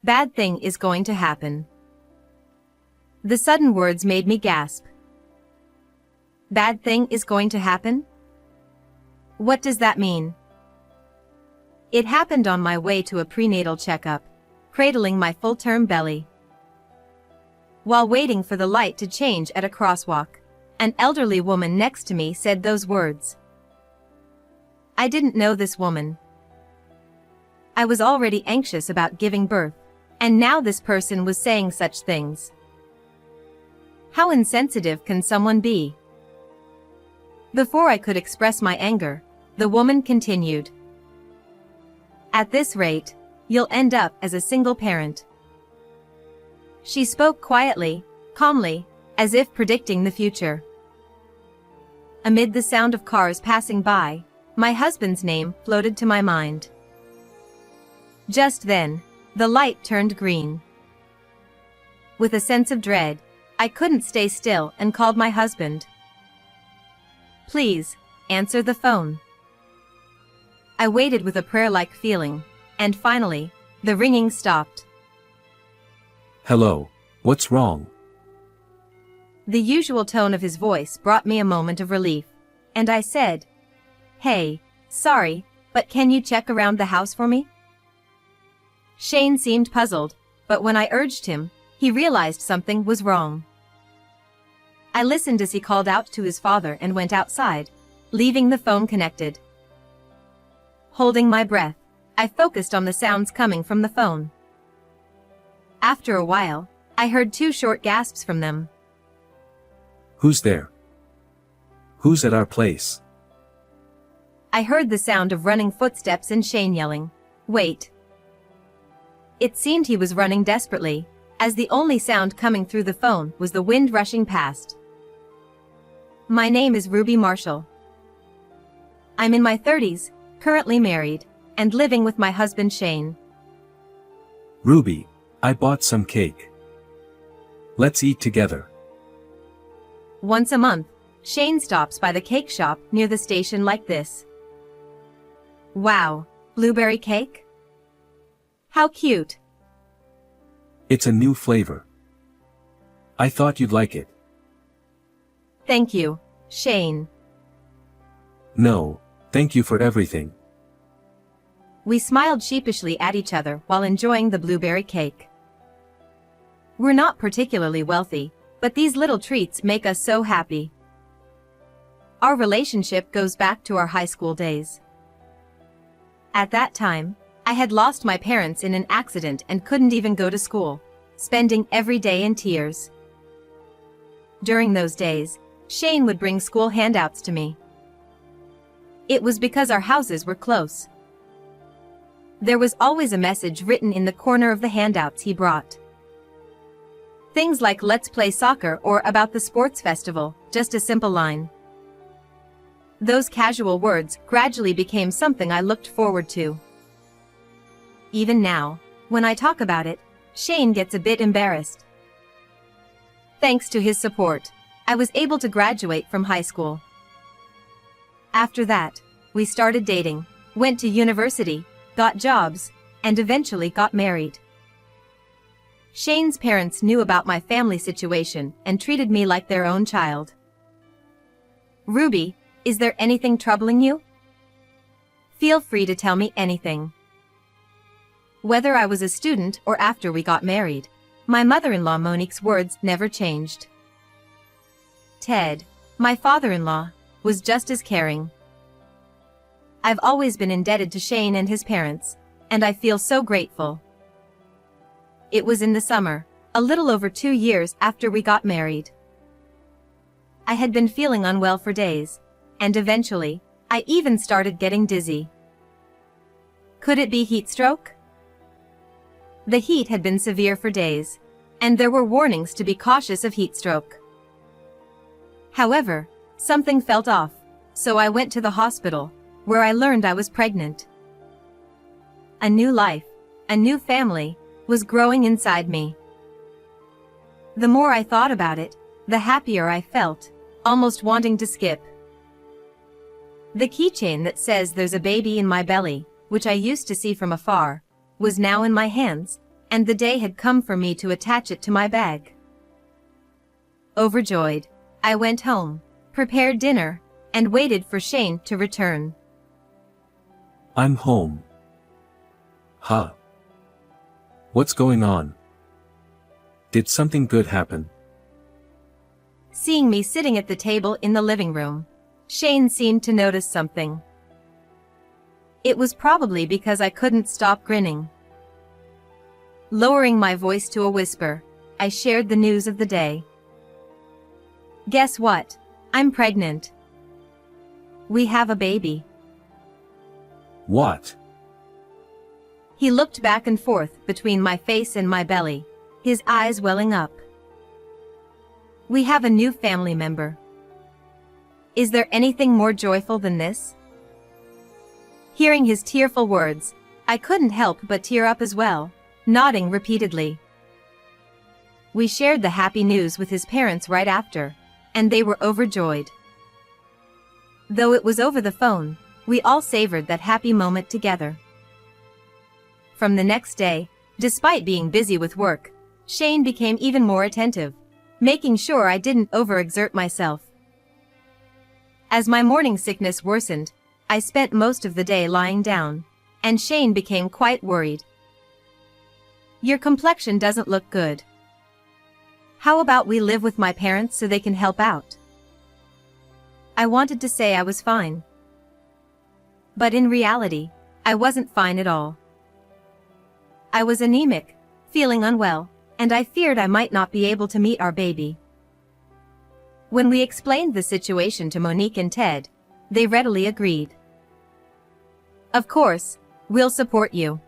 Bad thing is going to happen. The sudden words made me gasp. Bad thing is going to happen? What does that mean? It happened on my way to a prenatal checkup, cradling my full-term belly. While waiting for the light to change at a crosswalk, an elderly woman next to me said those words. I didn't know this woman. I was already anxious about giving birth, and now this person was saying such things. How insensitive can someone be? Before I could express my anger, the woman continued. At this rate, you'll end up as a single parent. She spoke quietly, calmly, as if predicting the future. Amid the sound of cars passing by, my husband's name floated to my mind. Just then, the light turned green. With a sense of dread, I couldn't stay still and called my husband. Please, answer the phone. I waited with a prayer-like feeling, and finally, the ringing stopped. Hello, what's wrong? The usual tone of his voice brought me a moment of relief, and I said, Hey, sorry, but can you check around the house for me? Shane seemed puzzled, but when I urged him, he realized something was wrong. I listened as he called out to his father and went outside, leaving the phone connected. Holding my breath, I focused on the sounds coming from the phone. After a while, I heard 2 short gasps from them. Who's there? Who's at our place? I heard the sound of running footsteps and Shane yelling, Wait. It seemed he was running desperately, as the only sound coming through the phone was the wind rushing past. My name is Ruby Marshall. I'm in my 30s, currently married, and living with my husband Shane. Ruby, I bought some cake. Let's eat together. Once a month, Shane stops by the cake shop near the station like this. Wow, blueberry cake? How cute. It's a new flavor. I thought you'd like it. Thank you, Shane. No, thank you for everything. We smiled sheepishly at each other while enjoying the blueberry cake. We're not particularly wealthy, but these little treats make us so happy. Our relationship goes back to our high school days. At that time, I had lost my parents in an accident and couldn't even go to school, spending every day in tears. During those days, Shane would bring school handouts to me. It was because our houses were close. There was always a message written in the corner of the handouts he brought. Things like "Let's play soccer" or "About the sports festival," just a simple line. Those casual words gradually became something I looked forward to. Even now, when I talk about it, Shane gets a bit embarrassed. Thanks to his support, I was able to graduate from high school. After that, we started dating, went to university, got jobs, and eventually got married. Shane's parents knew about my family situation and treated me like their own child. Ruby, is there anything troubling you? Feel free to tell me anything. Whether I was a student or after we got married, my mother-in-law Monique's words never changed. Ted, my father-in-law, was just as caring. I've always been indebted to Shane and his parents, and I feel so grateful. It was in the summer, a little over 2 years after we got married. I had been feeling unwell for days, and eventually, I even started getting dizzy. Could it be heat stroke? The heat had been severe for days, and there were warnings to be cautious of heat stroke. However, something felt off, so I went to the hospital, where I learned I was pregnant. A new life, a new family, was growing inside me. The more I thought about it, the happier I felt, almost wanting to skip. The keychain that says there's a baby in my belly, which I used to see from afar, was now in my hands, and the day had come for me to attach it to my bag. Overjoyed, I went home, prepared dinner, and waited for Shane to return. I'm home. Huh? What's going on? Did something good happen? Seeing me sitting at the table in the living room, Shane seemed to notice something. It was probably because I couldn't stop grinning. Lowering my voice to a whisper, I shared the news of the day. Guess what? I'm pregnant. We have a baby. What? He looked back and forth between my face and my belly, his eyes welling up. We have a new family member. Is there anything more joyful than this? Hearing his tearful words, I couldn't help but tear up as well, nodding repeatedly. We shared the happy news with his parents right after, and they were overjoyed. Though it was over the phone, we all savored that happy moment together. From the next day, despite being busy with work, Shane became even more attentive, making sure I didn't overexert myself. As my morning sickness worsened, I spent most of the day lying down, and Shane became quite worried. Your complexion doesn't look good. How about we live with my parents so they can help out? I wanted to say I was fine. But in reality, I wasn't fine at all. I was anemic, feeling unwell, and I feared I might not be able to meet our baby. When we explained the situation to Monique and Ted, they readily agreed. Of course, we'll support you.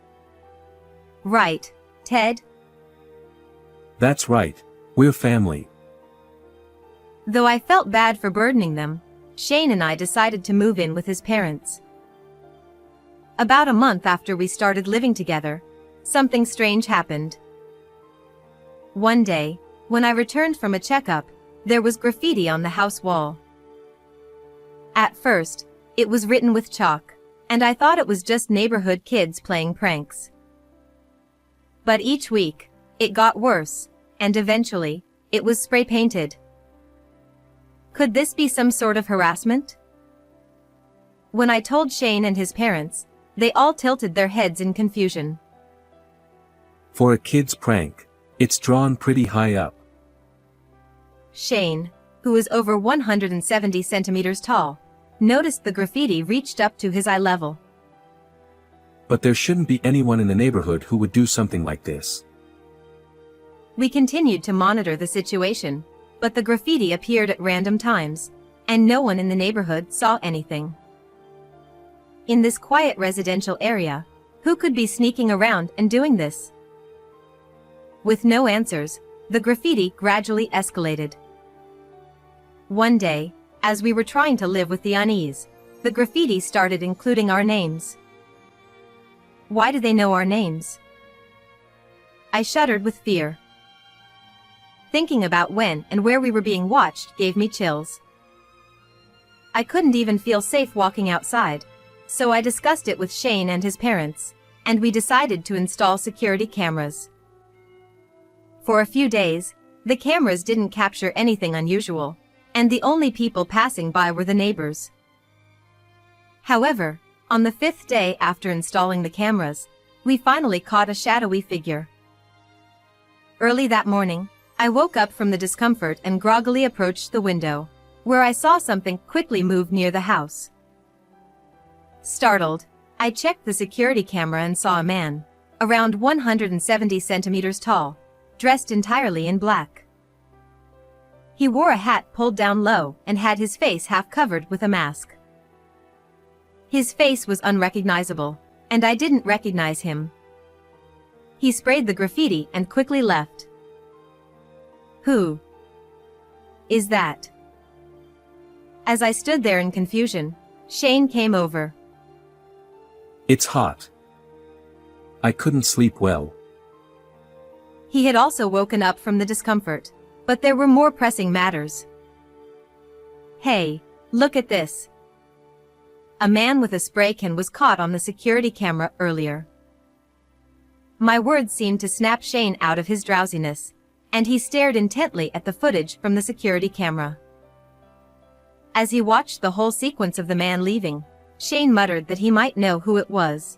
Right, Ted? That's right. We're family. Though I felt bad for burdening them, Shane and I decided to move in with his parents. About a month after we started living together, something strange happened. One day, when I returned from a checkup, there was graffiti on the house wall. At first, it was written with chalk, and I thought it was just neighborhood kids playing pranks. But each week, it got worse, and eventually, it was spray painted. Could this be some sort of harassment? When I told Shane and his parents, they all tilted their heads in confusion. For a kid's prank, it's drawn pretty high up. Shane, who is over 170 centimeters tall, noticed the graffiti reached up to his eye level. But there shouldn't be anyone in the neighborhood who would do something like this. We continued to monitor the situation, but the graffiti appeared at random times, and no one in the neighborhood saw anything. In this quiet residential area, who could be sneaking around and doing this? With no answers, the graffiti gradually escalated. One day, as we were trying to live with the unease, the graffiti started including our names. Why do they know our names? I shuddered with fear. Thinking about when and where we were being watched gave me chills. I couldn't even feel safe walking outside, so I discussed it with Shane and his parents, and we decided to install security cameras. For a few days, the cameras didn't capture anything unusual, and the only people passing by were the neighbors. However, on the 5th day after installing the cameras, we finally caught a shadowy figure. Early that morning, I woke up from the discomfort and groggily approached the window, where I saw something quickly move near the house. Startled, I checked the security camera and saw a man, around 170 centimeters tall, dressed entirely in black. He wore a hat pulled down low and had his face half covered with a mask. His face was unrecognizable, and I didn't recognize him. He sprayed the graffiti and quickly left. Who is that? As I stood there in confusion, Shane came over. It's hot. I couldn't sleep well. He had also woken up from the discomfort, but there were more pressing matters. Hey, look at this. A man with a spray can was caught on the security camera earlier. My words seemed to snap Shane out of his drowsiness, and he stared intently at the footage from the security camera. As he watched the whole sequence of the man leaving, Shane muttered that he might know who it was.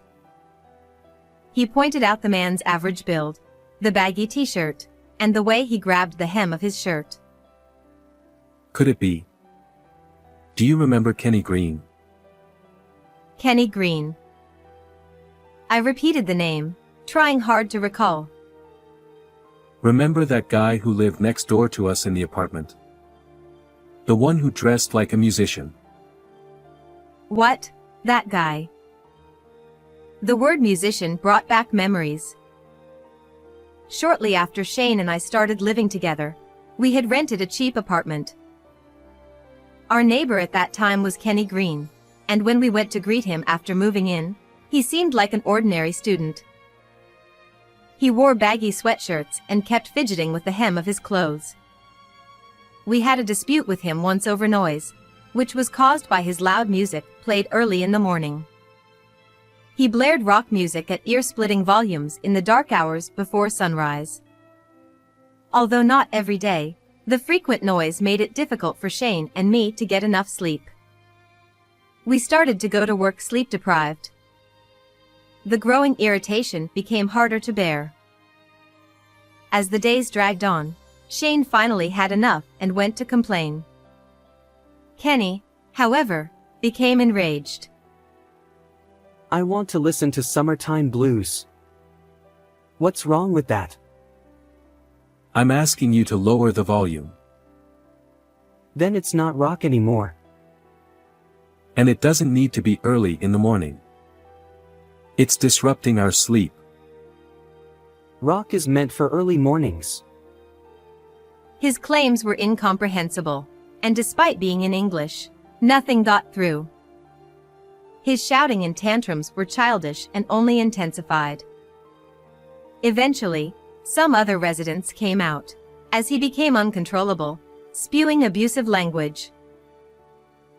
He pointed out the man's average build, the baggy t-shirt, and the way he grabbed the hem of his shirt. Could it be? Do you remember Kenny Green? Kenny Green. I repeated the name, trying hard to recall. Remember that guy who lived next door to us in the apartment? The one who dressed like a musician. What? That guy? The word musician brought back memories. Shortly after Shane and I started living together, we had rented a cheap apartment. Our neighbor at that time was Kenny Green, and when we went to greet him after moving in, he seemed like an ordinary student. He wore baggy sweatshirts and kept fidgeting with the hem of his clothes. We had a dispute with him once over noise, which was caused by his loud music played early in the morning. He blared rock music at ear-splitting volumes in the dark hours before sunrise. Although not every day, the frequent noise made it difficult for Shane and me to get enough sleep. We started to go to work sleep-deprived. The growing irritation became harder to bear. As the days dragged on, Shane finally had enough and went to complain. Kenny, however, became enraged. I want to listen to Summertime Blues. What's wrong with that? I'm asking you to lower the volume. Then it's not rock anymore. And it doesn't need to be early in the morning. It's disrupting our sleep. Rock is meant for early mornings. His claims were incomprehensible, and despite being in English, nothing got through. His shouting and tantrums were childish and only intensified. Eventually, some other residents came out, as he became uncontrollable, spewing abusive language.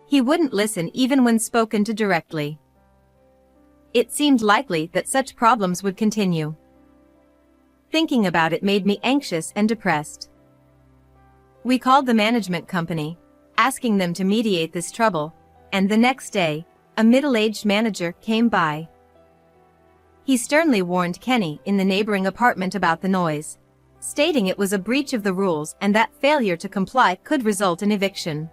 He wouldn't listen even when spoken to directly. It seemed likely that such problems would continue. Thinking about it made me anxious and depressed. We called the management company, asking them to mediate this trouble, and the next day, a middle-aged manager came by. He sternly warned Kenny in the neighboring apartment about the noise, stating it was a breach of the rules and that failure to comply could result in eviction.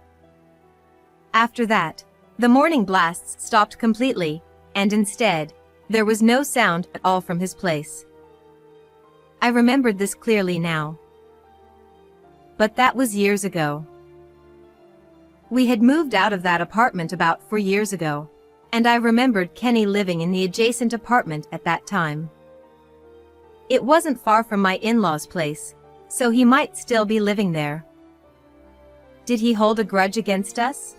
After that, the morning blasts stopped completely, and instead, there was no sound at all from his place. I remembered this clearly now. But that was years ago. We had moved out of that apartment about 4 years ago, and I remembered Kenny living in the adjacent apartment at that time. It wasn't far from my in-laws' place, so he might still be living there. Did he hold a grudge against us?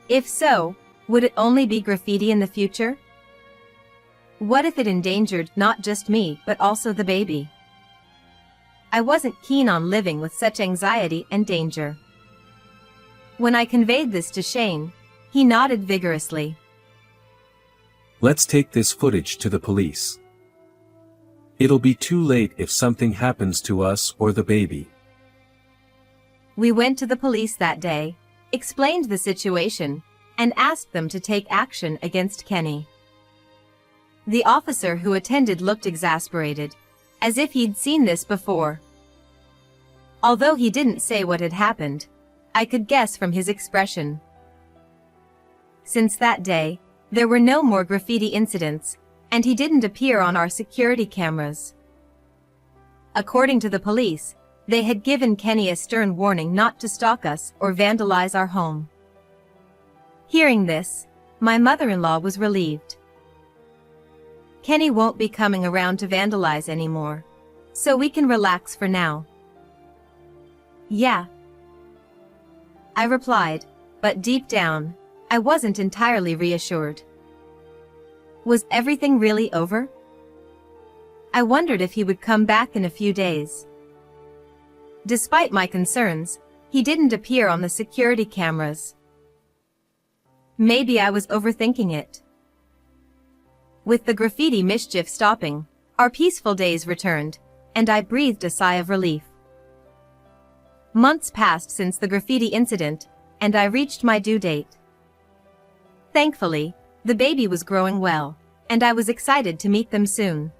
If so, would it only be graffiti in the future? What if it endangered not just me but also the baby? I wasn't keen on living with such anxiety and danger. When I conveyed this to Shane, he nodded vigorously. Let's take this footage to the police. It'll be too late if something happens to us or the baby. We went to the police that day, explained the situation, and asked them to take action against Kenny. The officer who attended looked exasperated, as if he'd seen this before. Although he didn't say what had happened, I could guess from his expression. Since that day, there were no more graffiti incidents, and he didn't appear on our security cameras. According to the police, they had given Kenny a stern warning not to stalk us or vandalize our home. Hearing this, my mother-in-law was relieved. Kenny won't be coming around to vandalize anymore, so we can relax for now. Yeah, I replied, but deep down, I wasn't entirely reassured. Was everything really over? I wondered if he would come back in a few days. Despite my concerns, he didn't appear on the security cameras. Maybe I was overthinking it. With the graffiti mischief stopping, Our peaceful days returned, and I breathed a sigh of relief. Months passed since the graffiti incident, and I reached my due date. Thankfully, the baby was growing well, and I was excited to meet them soon.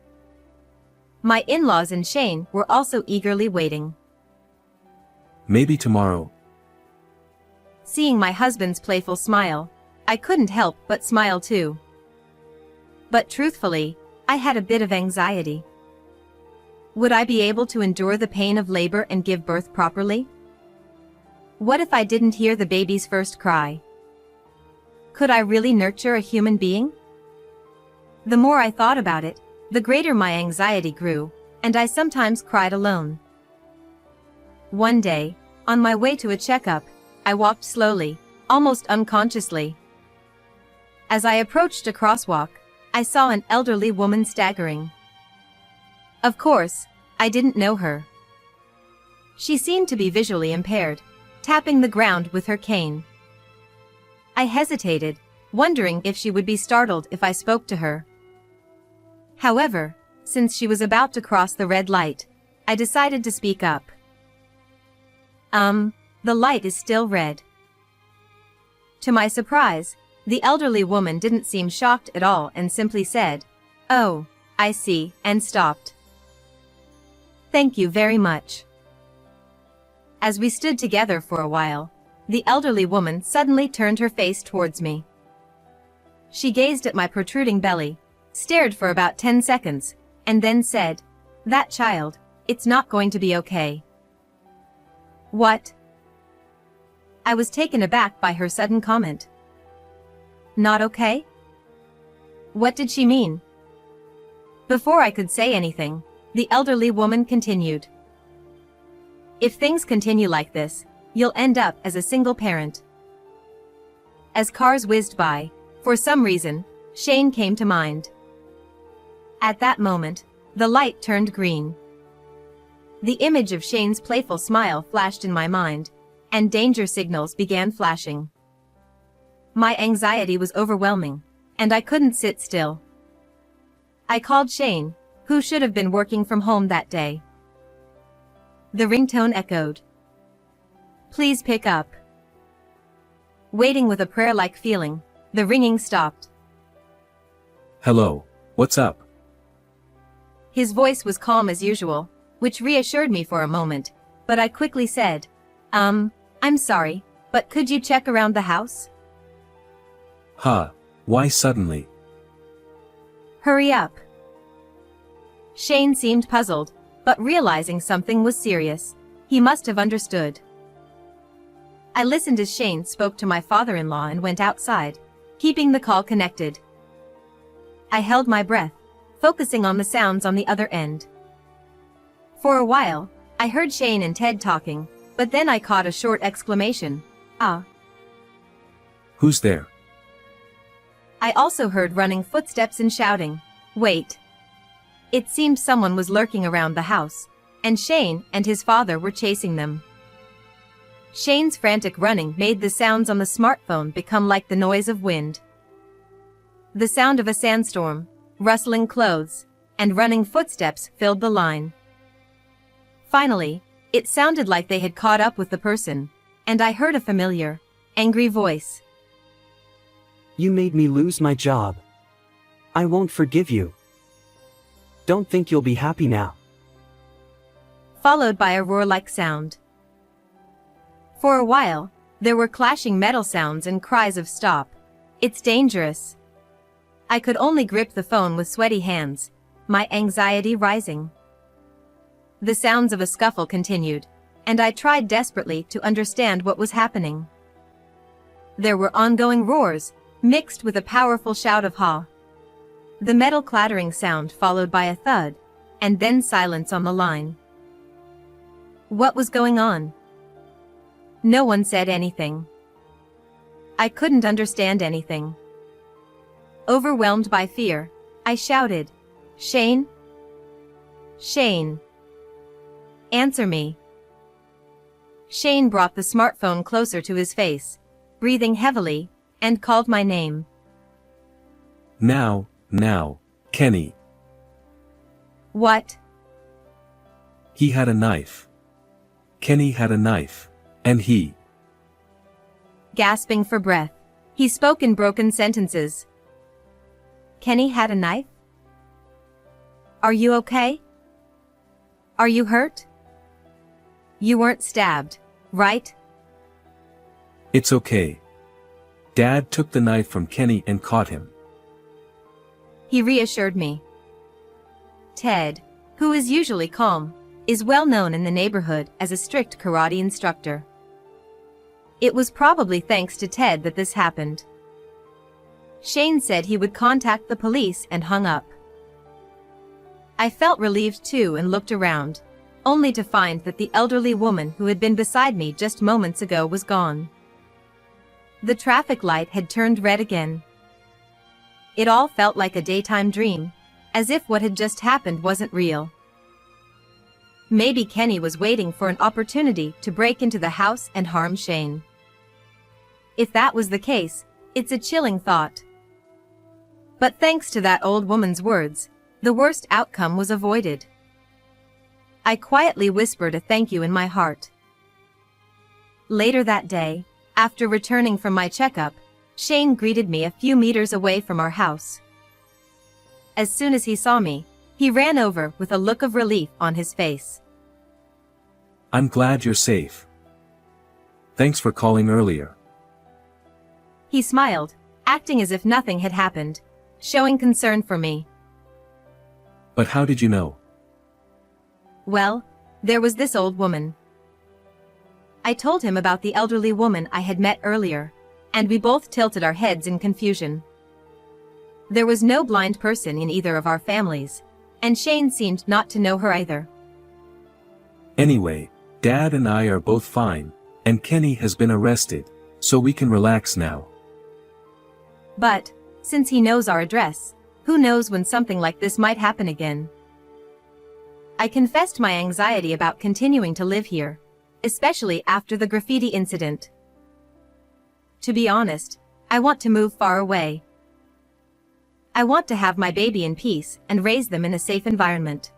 My in-laws and Shane were also eagerly waiting. Maybe tomorrow. Seeing my husband's playful smile, I couldn't help but smile too. But truthfully, I had a bit of anxiety. Would I be able to endure the pain of labor and give birth properly? What if I didn't hear the baby's first cry? Could I really nurture a human being? The more I thought about it, the greater my anxiety grew, and I sometimes cried alone. One day, on my way to a checkup, I walked slowly, almost unconsciously. As I approached a crosswalk, I saw an elderly woman staggering. Of course, I didn't know her. She seemed to be visually impaired, tapping the ground with her cane. I hesitated, wondering if she would be startled if I spoke to her. However, since she was about to cross the red light, I decided to speak up. The light is still red. To my surprise, the elderly woman didn't seem shocked at all and simply said, "Oh, I see," and stopped. "Thank you very much." As we stood together for a while, the elderly woman suddenly turned her face towards me. She gazed at my protruding belly, stared for about 10 seconds, and then said, "That child, it's not going to be okay." What? I was taken aback by her sudden comment. Not okay? What did she mean? Before I could say anything, the elderly woman continued. "If things continue like this, you'll end up as a single parent." As cars whizzed by, for some reason, Shane came to mind. At that moment, the light turned green. The image of Shane's playful smile flashed in my mind, and danger signals began flashing. My anxiety was overwhelming, and I couldn't sit still. I called Shane, who should have been working from home that day. The ringtone echoed. "Please pick up." Waiting with a prayer-like feeling, the ringing stopped. Hello, what's up? His voice was calm as usual, which reassured me for a moment, but I quickly said, I'm sorry, but could you check around the house?" Huh, why suddenly? "Hurry up." Shane seemed puzzled, but realizing something was serious, he must have understood. I listened as Shane spoke to my father-in-law and went outside, keeping the call connected. I held my breath, focusing on the sounds on the other end. For a while, I heard Shane and Ted talking, but then I caught a short exclamation. "Ah." Who's there? I also heard running footsteps and shouting. Wait. It seemed someone was lurking around the house, and Shane and his father were chasing them. Shane's frantic running made the sounds on the smartphone become like the noise of wind. The sound of a sandstorm, rustling clothes, and running footsteps filled the line. Finally, it sounded like they had caught up with the person, and I heard a familiar, angry voice. You made me lose my job. I won't forgive you. Don't think you'll be happy now. Followed by a roar-like sound. For a while, there were clashing metal sounds and cries of "Stop. It's dangerous." I could only grip the phone with sweaty hands, my anxiety rising. The sounds of a scuffle continued, and I tried desperately to understand what was happening. There were ongoing roars, mixed with a powerful shout of "Ha!" The metal clattering sound followed by a thud, and then silence on the line. What was going on? No one said anything. I couldn't understand anything. Overwhelmed by fear, I shouted, "Shane? Shane! Answer me!" Shane brought the smartphone closer to his face, breathing heavily, and called my name. Now, Kenny. What? He had a knife. Kenny had a knife. And he. Gasping for breath, he spoke in broken sentences. Kenny had a knife? Are you okay? Are you hurt? You weren't stabbed, right? It's okay. Dad took the knife from Kenny and caught him. He reassured me. Ted, who is usually calm, is well known in the neighborhood as a strict karate instructor. It was probably thanks to Ted that this happened. Shane said he would contact the police and hung up. I felt relieved too and looked around, only to find that the elderly woman who had been beside me just moments ago was gone. The traffic light had turned red again. It all felt like a daytime dream, as if what had just happened wasn't real. Maybe Kenny was waiting for an opportunity to break into the house and harm Shane. If that was the case, it's a chilling thought. But thanks to that old woman's words, the worst outcome was avoided. I quietly whispered a thank you in my heart. Later that day, after returning from my checkup, Shane greeted me a few meters away from our house. As soon as he saw me, he ran over with a look of relief on his face. I'm glad you're safe. Thanks for calling earlier. He smiled, acting as if nothing had happened, showing concern for me. But how did you know? Well, there was this old woman. I told him about the elderly woman I had met earlier, and we both tilted our heads in confusion. There was no blind person in either of our families, and Shane seemed not to know her either. Anyway, Dad and I are both fine, and Kenny has been arrested, so we can relax now. But, since he knows our address, who knows when something like this might happen again? I confessed my anxiety about continuing to live here, especially after the graffiti incident. To be honest, I want to move far away. I want to have my baby in peace and raise them in a safe environment.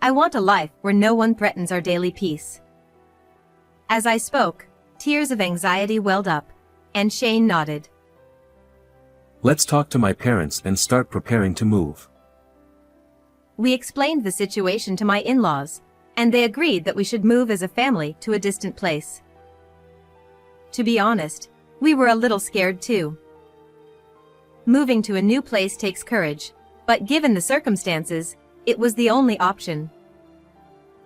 I want a life where no one threatens our daily peace. As I spoke, tears of anxiety welled up, and Shane nodded. Let's talk to my parents and start preparing to move. We explained the situation to my in-laws, and they agreed that we should move as a family to a distant place. To be honest, we were a little scared too. Moving to a new place takes courage, but given the circumstances, it was the only option.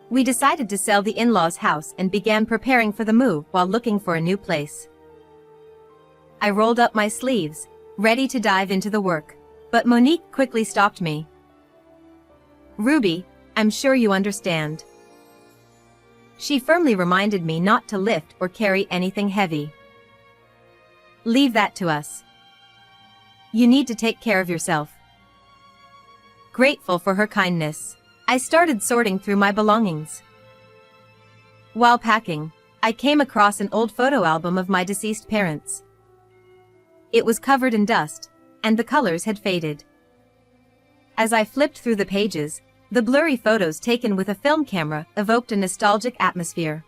We decided to sell the in-laws' house and began preparing for the move while looking for a new place. I rolled up my sleeves, ready to dive into the work, but Monique quickly stopped me. Ruby, I'm sure you understand. She firmly reminded me not to lift or carry anything heavy. Leave that to us. You need to take care of yourself. Grateful for her kindness, I started sorting through my belongings. While packing, I came across an old photo album of my deceased parents. It was covered in dust, and the colors had faded. As I flipped through the pages, the blurry photos taken with a film camera evoked a nostalgic atmosphere.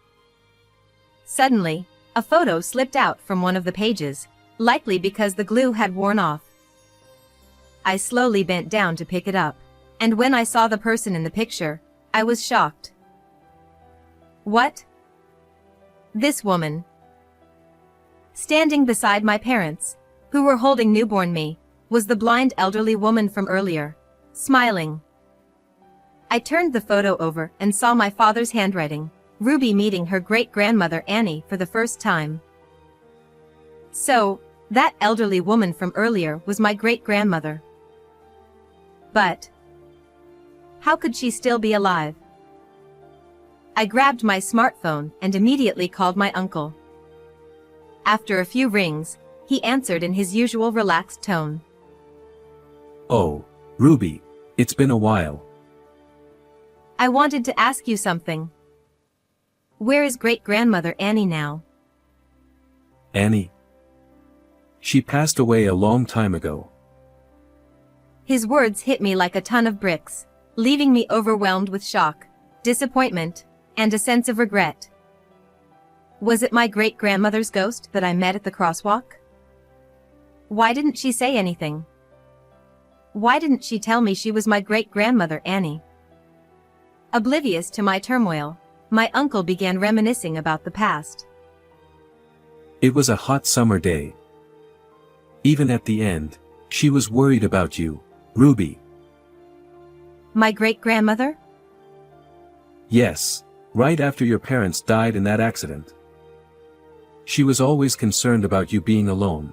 Suddenly, a photo slipped out from one of the pages, likely because the glue had worn off. I slowly bent down to pick it up, and when I saw the person in the picture, I was shocked. What? This woman. Standing beside my parents, who were holding newborn me, was the blind elderly woman from earlier, smiling. I turned the photo over and saw my father's handwriting, Ruby meeting her great-grandmother Annie for the first time. So, that elderly woman from earlier was my great-grandmother. But how could she still be alive? I grabbed my smartphone and immediately called my uncle. After a few rings, he answered in his usual relaxed tone. Oh, Ruby, it's been a while. I wanted to ask you something. Where is great-grandmother Annie now? Annie? She passed away a long time ago. His words hit me like a ton of bricks. leaving me overwhelmed with shock, disappointment, and a sense of regret. Was it my great-grandmother's ghost that I met at the crosswalk? Why didn't she say anything? Why didn't she tell me she was my great-grandmother Annie? Oblivious to my turmoil, my uncle began reminiscing about the past. It was a hot summer day. Even at the end, she was worried about you, Ruby. My great-grandmother? Yes, right after your parents died in that accident. She was always concerned about you being alone.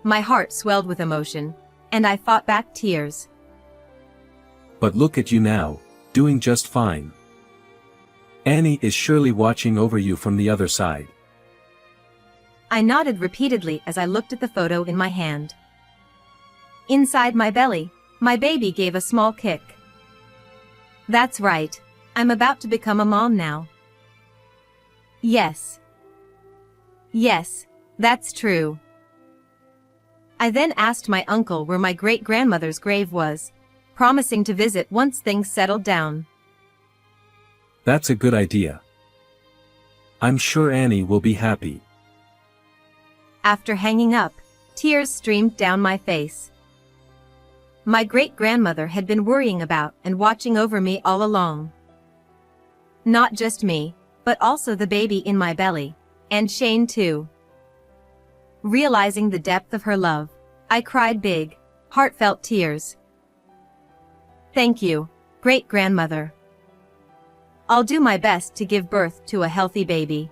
My heart swelled with emotion, and I fought back tears. But look at you now, doing just fine. Annie is surely watching over you from the other side. I nodded repeatedly as I looked at the photo in my hand. Inside my belly, my baby gave a small kick. That's right, I'm about to become a mom now. Yes. Yes, that's true. I then asked my uncle where my great-grandmother's grave was, promising to visit once things settled down. That's a good idea. I'm sure Annie will be happy. After hanging up, tears streamed down my face. My great-grandmother had been worrying about and watching over me all along. Not just me, but also the baby in my belly, and Shane too. Realizing the depth of her love, I cried big, heartfelt tears. Thank you, great-grandmother. I'll do my best to give birth to a healthy baby.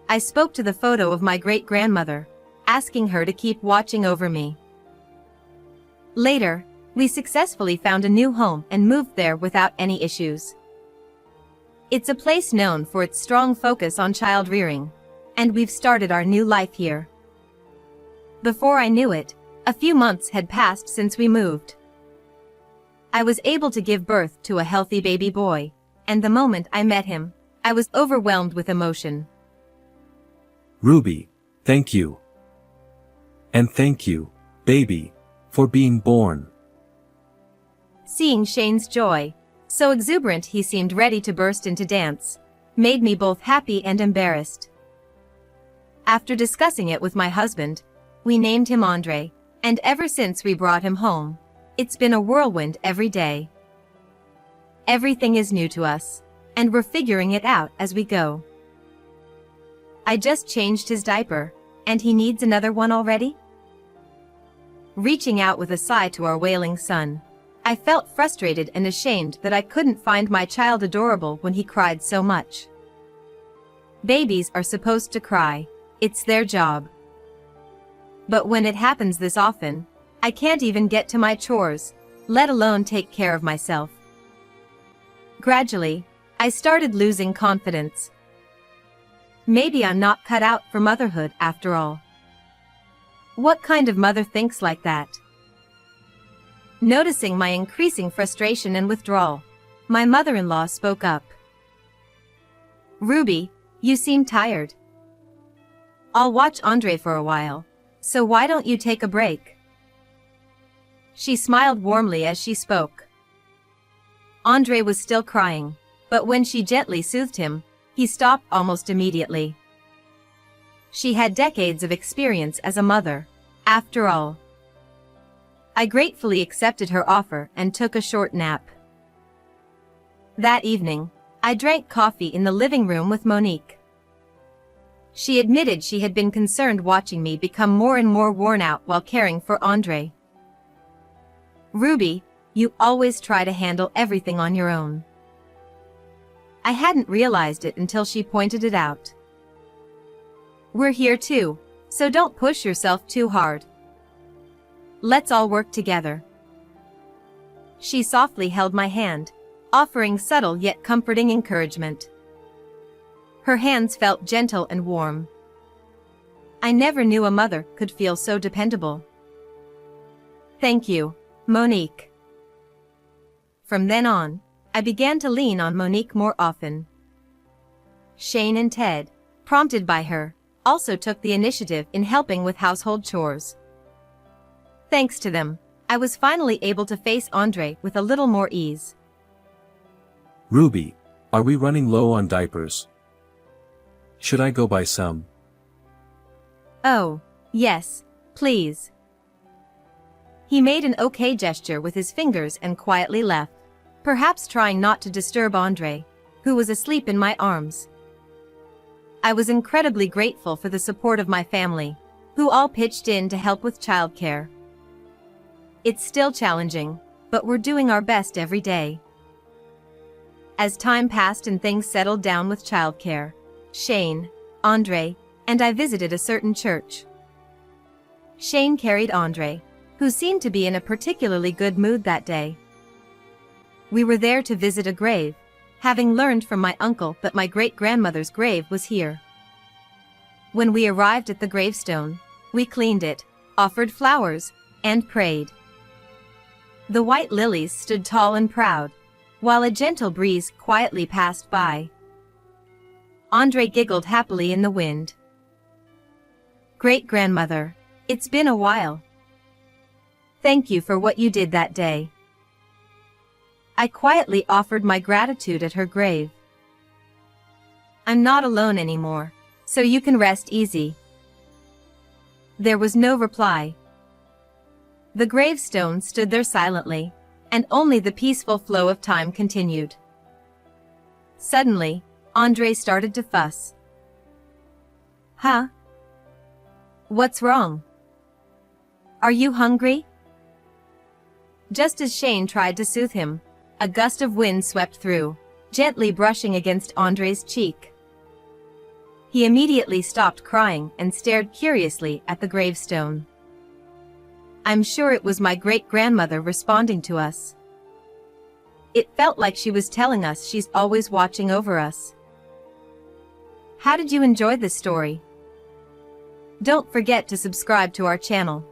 I spoke to the photo of my great-grandmother, asking her to keep watching over me. Later, we successfully found a new home and moved there without any issues. It's a place known for its strong focus on child rearing, and we've started our new life here. Before I knew it, a few months had passed since we moved. I was able to give birth to a healthy baby boy, and the moment I met him, I was overwhelmed with emotion. Ruby, thank you. And thank you, baby, for being born. Seeing Shane's joy, so exuberant he seemed ready to burst into dance, made me both happy and embarrassed. After discussing it with my husband, we named him Andre, and ever since we brought him home, it's been a whirlwind every day. Everything is new to us, and we're figuring it out as we go. I just changed his diaper, and he needs another one already? Reaching out with a sigh to our wailing son, I felt frustrated and ashamed that I couldn't find my child adorable when he cried so much. Babies are supposed to cry, it's their job. But when it happens this often, I can't even get to my chores, let alone take care of myself. Gradually, I started losing confidence. Maybe I'm not cut out for motherhood after all. What kind of mother thinks like that? Noticing my increasing frustration and withdrawal, my mother-in-law spoke up. Ruby, you seem tired. I'll watch Andre for a while, so why don't you take a break? She smiled warmly as she spoke. Andre was still crying, but when she gently soothed him, he stopped almost immediately. She had decades of experience as a mother, after all. I gratefully accepted her offer and took a short nap. That evening, I drank coffee in the living room with Monique. She admitted she had been concerned watching me become more and more worn out while caring for Andre. Ruby, you always try to handle everything on your own. I hadn't realized it until she pointed it out. We're here too, so don't push yourself too hard. Let's all work together. She softly held my hand, offering subtle yet comforting encouragement. Her hands felt gentle and warm. I never knew a mother could feel so dependable. Thank you, Monique. From then on, I began to lean on Monique more often. Shane and Ted, prompted by her, also took the initiative in helping with household chores. Thanks to them, I was finally able to face Andre with a little more ease. Ruby, are we running low on diapers? Should I go buy some? Oh, yes, please. He made an okay gesture with his fingers and quietly left, perhaps trying not to disturb Andre, who was asleep in my arms. I was incredibly grateful for the support of my family, who all pitched in to help with childcare. It's still challenging, but we're doing our best every day. As time passed and things settled down with childcare, Shane, Andre, and I visited a certain church. Shane carried Andre, who seemed to be in a particularly good mood that day. We were there to visit a grave, having learned from my uncle that my great-grandmother's grave was here. When we arrived at the gravestone, we cleaned it, offered flowers, and prayed. The white lilies stood tall and proud, while a gentle breeze quietly passed by. Andre giggled happily in the wind. Great-grandmother, it's been a while. Thank you for what you did that day. I quietly offered my gratitude at her grave. I'm not alone anymore, so you can rest easy. There was no reply. The gravestone stood there silently, and only the peaceful flow of time continued. Suddenly, Andre started to fuss. Huh? What's wrong? Are you hungry? Just as Shane tried to soothe him, a gust of wind swept through, gently brushing against Andre's cheek. He immediately stopped crying and stared curiously at the gravestone. I'm sure it was my great-grandmother responding to us. It felt like she was telling us she's always watching over us. How did you enjoy this story? Don't forget to subscribe to our channel.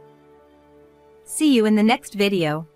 See you in the next video.